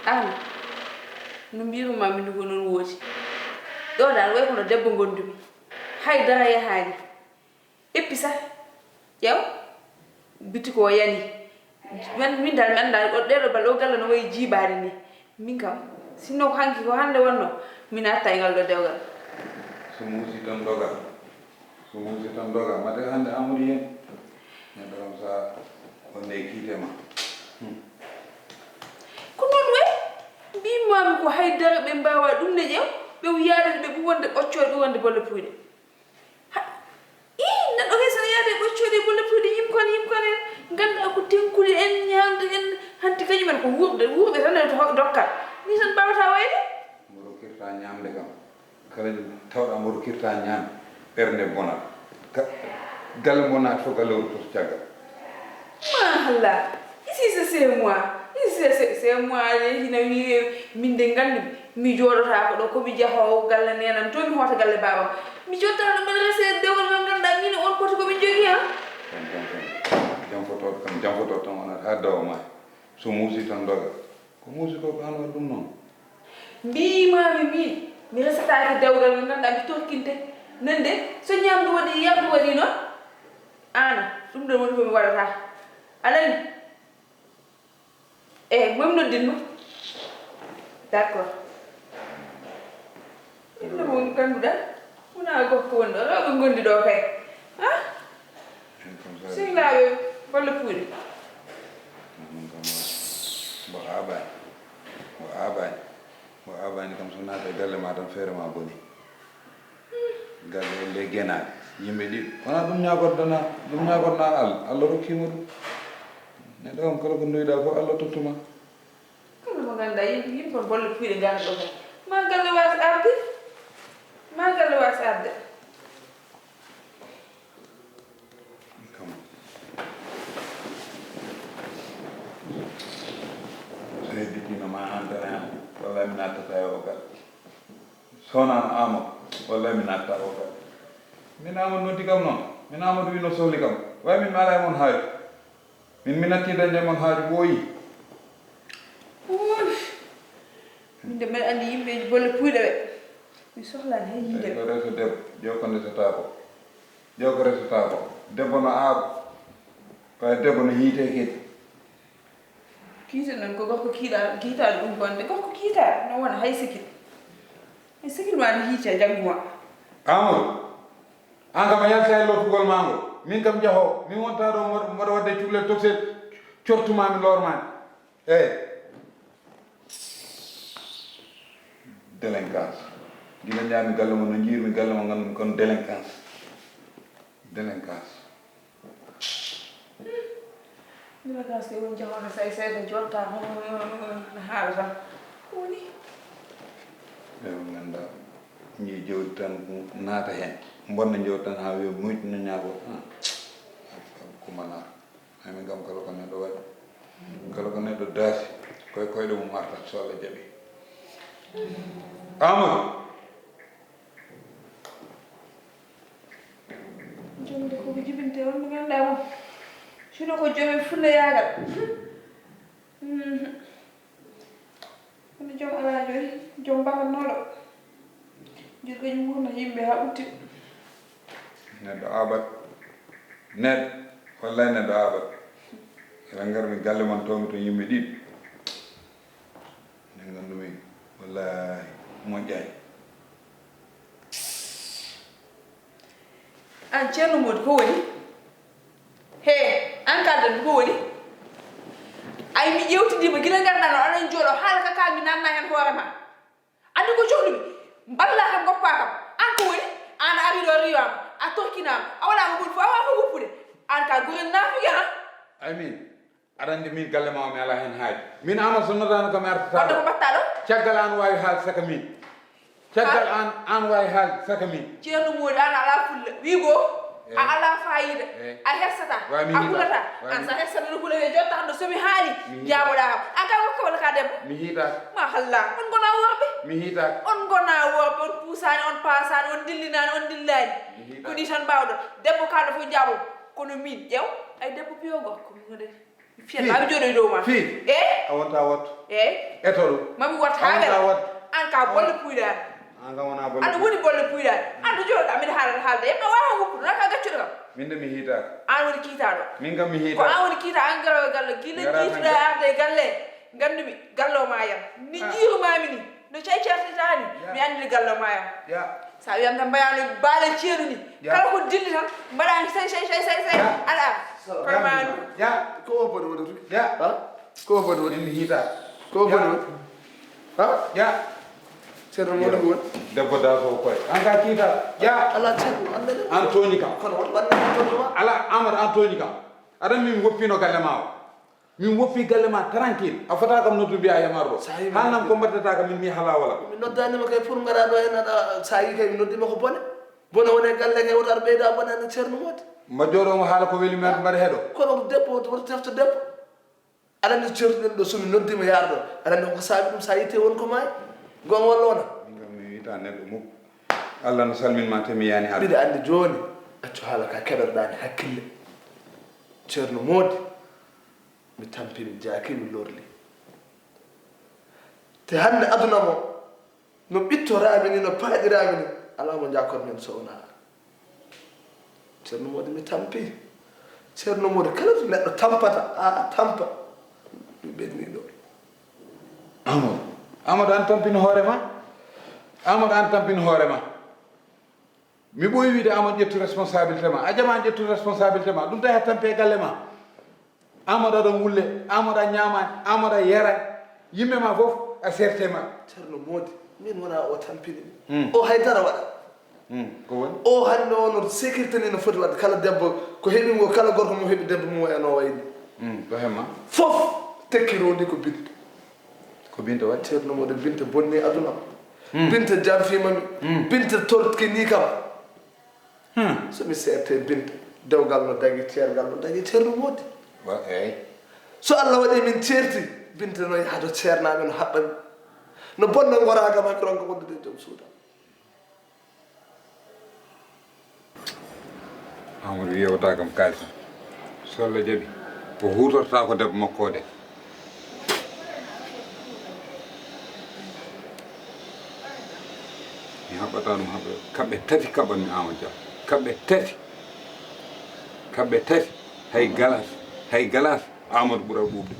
an no mbiruma min ko non woti do dal way ko debbo gondumi hay dara yahaani eppi sax yow biti ko yani min dal mi anda o dedo bal o galla no way jibaade ni min kam sinno ko hanki ko hande wonno min atta e ngal do dewgal so musi tan doga mate hande amuri hen neɗɗo kam sa wonde kiitema ko non way mbimami ko haydara ɓe mbawa ɗum ne ƴeew ɓe wiyaade ɓe wonde ɓoccode ɓe wonde bolle puyɗe neɗɗo kay sana yaade ɓoccode bolle puyɗe yimkon en ganduɗa ko tenkude en ñamde en hanti kañumen ko wuurde tan e dokkat ni tan mbawata wayde mboɗo kirta ñamde kam kala tawɗa mboɗo kirta ñamde ɓernde bonat galle mo naati fof galle ruttoto caggal mahalla ici c'est moi ici c'est moi hina wi min de gandi mi jooɗota ko ɗo komi jahowo galle nenam to mi hoota galle babam mi jottata ɗo mbeɗa rese dewgal ngal ganduɗa min on poti komin jogui ha jam fototo tan wonata ha dawa ma so muusi tan doga ko muusi ko an waɗ ɗum noon mbimami min mi resataki dewgal ngal ganduɗa mi torkinte nande so ñamdu waɗi yamdu waɗi noon ana ɗum ɗo woni komi waɗata anani momi noddinma d' accord ille mo ganduɗa wona gorko woni ɗo rewɓe gondi ɗo kay ha sehlaɓe bolle puyɗe mo abani kam so naata e galle ma tan feere ma boni galle le genaade yimɓe ɗiɗi wona ɗum ñagotna Allah rokkima ɗum neɗɗo kam kala ko ndoyɗa fof Allah tottuma kala mo ganduɗa yimɓe kon bolle puyɗe gana ɗo kay ma galle wasa arde kam so hedditino ma hantere han wallahi mi nattata e o gal sonano Amadou wallahi mi natta o gal min Amadou noddi kam noon min Amadou wino sohli kam way min mi ala e mon haaju min natti dañde mon haaju ɓooyi min de mbeɗa andi yimɓeji bolle puyɗe ɓe mi sohlani hay yinde ko reso debbo ƴew ko resata ko debbo no aaɓa kay debbo no hiite kedi kiita noon ko gorko kiitaɗo ɗum bonde gorko kiitaɗo no wona hay sikil ma no hiite jangguma Amadou an kam a yalta e lottugol ma ngol min kam jahowo min wonta ɗo mboɗo wadde cuhlel toxel cortumami lormani eyyi délinquance gila ñaami galle mo no jiirmi galle mo ngandumi kono délinquance délinquance ke woni jahono say seeɗa jotta no haala tan ko woni eyi ganda ñii jawdi tan naata hen bonna jawdi tan ha wiya muytino ñaago kumanaa amin kam kala ko neɗɗo waɗi kala ko neɗɗo daasi koye koyɗe mum artat so Allah jaaɓi Amadou jomde koko jibinte on mo ganduɗa moom sino ko joomen fulla yaagal kono joom ala joyi joom mbahannoɗo jirgoñum wurna yimɓe ha ɓutti neɗɗo abat neɗɗo wallahi neɗɗo abat eɗen garmi galle man tawmi to yimɓe ɗiɗi nde gandumi wallahi moƴƴani an ceerno Mody ko woni he an kaldan ko woni ay mi ƴewtidima gila ganduɗano aɗon jooɗo haala ka kalmi nanna hen hoorema andi ko cohlumi mballa kam goppa kam an ko woni an ari ɗo riwama a torkinama a waɗama ɓuuri fo a wawa woppude an ka goren nafugue han ay min aɗa andi min galle ma mi ala hen haaji min Amadou so nodano kam mi artata wadde ko mbatta ɗo caggal an wawi haal saka min caggal an wawi haal saka min ceerno Mody an ala fulla wigo a ala fayida a hersata a hulata an sa hersata no hulawe jotta hande somi haali jamoɗa kam an ka kokka walla ka debbo mi hiitaki ma halla on gona worɓe mi hiitaki on gona worɓe on puusani on pasani on dillinani on dillani ko ni tan mbawɗon debbo kalɗo fof jaabom kono min ƴew ay debbo piyo gorko mi hoɗe fiyan ma jodo do ma fi awonta wat etolu mami wat haga an ka bolle puyda anga wona bolle adu woni bolle puyda adu jodo amin halde yemma wawa nguppu naka gaccudo kam min de mi hita an woni kitado min gam mi hita ko an woni kita an garo galle gila kitida arde galle gandumi gallo ma yam ni jiru mami ni no cey certitani mi andi gallo ma yam ya sa yam tan bayani bale ceeru ni kala ko dilli tan mbadani say ala permanu ya ko bodo wodo ya ko bodo wodo min hita ko bodo ha ya cerno modo won debbo da so koy anga kita ya ala cerno Antoni kam kono won bande to ala Amadou Antoni kam adam min woppino galle ma min woppi galle ma tranquille a fata kam noddu biya ya mardo hanam ko mbaddata kam min mi hala wala min noddani ma kay pour ngara do en ada sayi kay min noddi ma ko bone woni galle kay wotar beeda bonane cerno moti ma jodo mo hala ko weli mer mbar hedo kono debbo to tefto debbo ala ni cerno do sumi noddi ma yardo ala ni ko sabi dum sayite won ko may gon walla wona ngam mi wita neddo mu Allah no salmin ma temi yani har bide andi joni accu hala ka keberɗani hakkille cerno modi mi tampini jaaki mi lorli te hande aduna mo no ɓittorami ni no paaɗirami ni ala mo jakkot men so wona cerno modi mi tampi cerno modi kala to neɗɗo tampata a tampa mi ɓenni ɗo Amadou an tampini hoorema Amadou an tampini hoorema mi ɓoyi wiide Amadou ƴettu responsabilité ma a jama ƴettu responsabilité ma ɗum tawi ha tampe galle ma Amadou aɗon wulle Amadou a ñamani Amadou a yeray yimɓe ma fof a serte ma cerno modi min wona o tampini o haydara waɗa ko woni o hande ono sécurité ni no foti wadde kala debbo ko heeɓi ngo kala gorko mo heeɓi debbo mum wayno wayni ko hemma fof tekkirondi ko binta ko binta waɗi cerno modi binta bonni aduna binta jamfimami binta tolkini kam somi serte binta dewgal no dagui ceergal no dagui cerno modi eyyi so Allah waɗi min certi binta no yahdo ceernami no haɓɓami no bonna goragama mi ronka wondude joom suuda Amadou yewta kam kalisa so Allah jaaɓi o hutorta ko debbo makko de mi haɓɓata ɗum haɓɓe kamɓe tati kaɓanmi Amadou Dia kamɓe tati hay galas Amadou ɓuura ɓuuɓde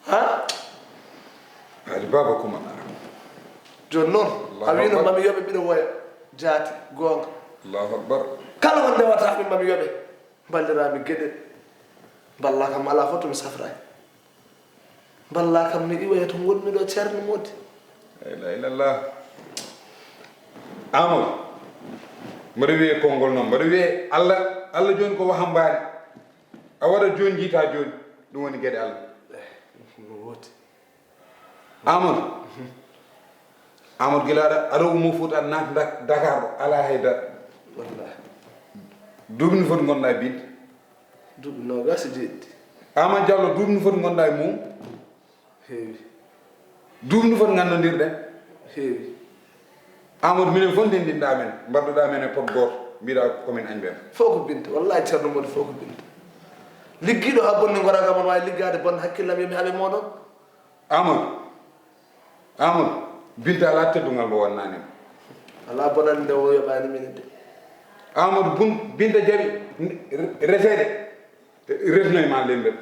ha haade baba kumaɗa joni noon a wino mami yoɓe ɓiɗo woya jaati gonga Allahu akbar kala won ndewatami mami yoɓe ballirami gueɗe balla kam ala fof tomi safrani balla kam mi iwoya to gonmi ɗo ceerno modi la ilaha illallah Amadou mbaɗa wiye konngol noon mbaɗa wiye Allah joni ko wahambani a waɗa joni jiita joni ɗum woni gueɗe Allah no woti Amadou guila aɗa ummo Fouta aɗa naata Dakar ɗo ala haydara wallahi duuɓi no foti gonɗa e binde duuɓi nogas e jeeɗiɗi Amadou Diallo duuɓi no foti gonɗa e mum heewi duuɓi no foti gandodirɗen heewi Amadou minen fof ndendinɗa men mbadduɗa men e pot goto mbiɗa komin añɓen fof ko binta wallahi ceerno modi fof ko binta liggiɗo ha bonni goraga mon wawi liggade bonne hakkillam yomi haaɓe moɗon Amadou binta ala teddugal mo wonnanima ala bonande nde o yoɓani min de Amadou binta jaaɓi resede resnoyema lembel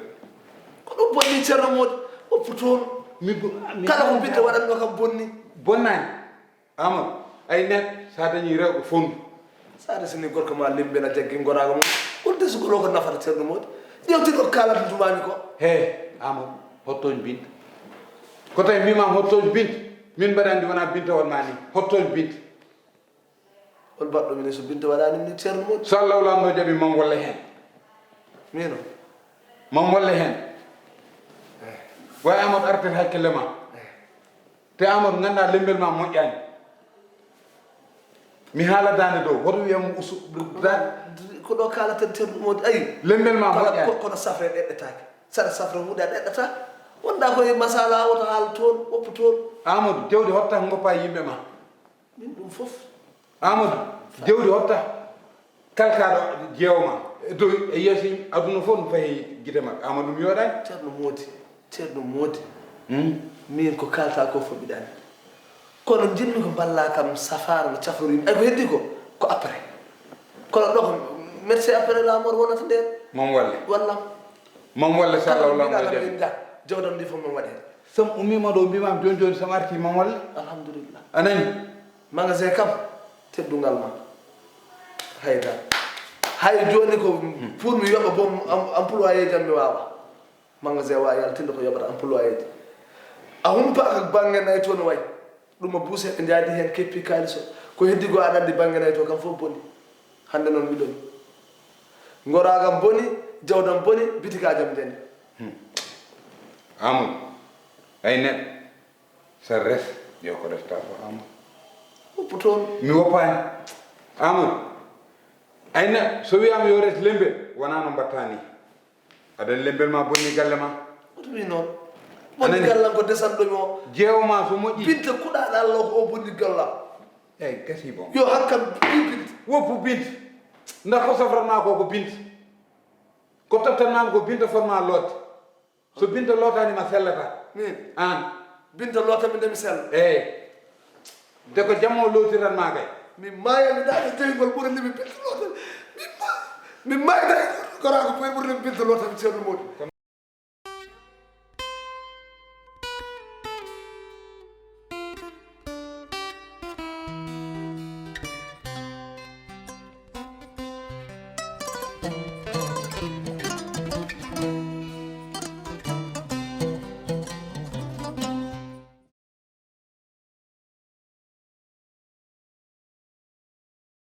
ko ɗum bonni ceerno modi oppu toon kala ko binta waɗanno kam bonni bonnani Amadou ay net sa dañi rewɓe fondu sa resini gorko ma limbena jaggi goraga mum on desugol o ko nafata ceerno modi ƴewtiɗo kalata tumami ko he Amadou hottoje binta ko tawi mbimam hottoje binta min mbaɗa andi wona binta wonma ni hottoje binta hol baɗɗo mine so binta waɗani ni ceerno modi so Allah lamɗo jaaɓi man walla hen mino man walla hen way Amadou artet hakkille ma te Amadou ganda lembel ma moƴƴani mi haala dande dow woto wiyamo usu ko ɗo kalaten ceerno modi ayi lembel ma moƴƴani kono safre ɗeɗɗetake saɗa safra huuɗe a ɗeɗɗata wonɗa koye masala woto haala toon woppu toon Amadou jawdi hotta ko goppa yimɓe ma min ɗum foof Amadou jawdi hotta kalkaɗo jeewma do yesi aduna fon fay gite mak amadou mi wadani ceerno moodi min ko kalta ko fo bidani kono jinmi ko balla kam safar no caforim ay ko heddi ko après kono do ko merci après la mort wonata der mom walle wallam sallallahu alaihi wasallam jawdam di fo mom wadi sam ummima do mbimam joni samarti mom walle alhamdulillah anani magasin kam teddungal ma hayda hay joni ko pour mi yoba bom employé jam mi wawa magasin wa yalla tindo ko yobata employé a humpa ak bange nay to no way duma buuse be jaadi hen keppi kaliso ko heddi go adandi bange nay to kam fo boni hande non mi don ngoragam boni jawdam boni bitika jam den amul ay net sa res yo ko def ta ko amul puton mi wopani amul ay net so wi am yo res lembe wana no battani ada lembel ma bonni galle ma mi non bonni gallam ko desan do mo jeewma so moƴƴi binte kuɗaɗa allah ko o bonni gallam eyyi gasi bon yo hakkam binte woppu binte ndax ko safranma ko binte ko tottanama ko binte forma lodde so binte lotani ma sellata min an binte lotami ndemi sell eyyi de ko jammo lotiran ma kay mi mayami daɗe jeyngol ɓuuri ndemi binte lotami mi mayda korako ɓuri ɓuuri ndemi binte lotami ceerno moɗi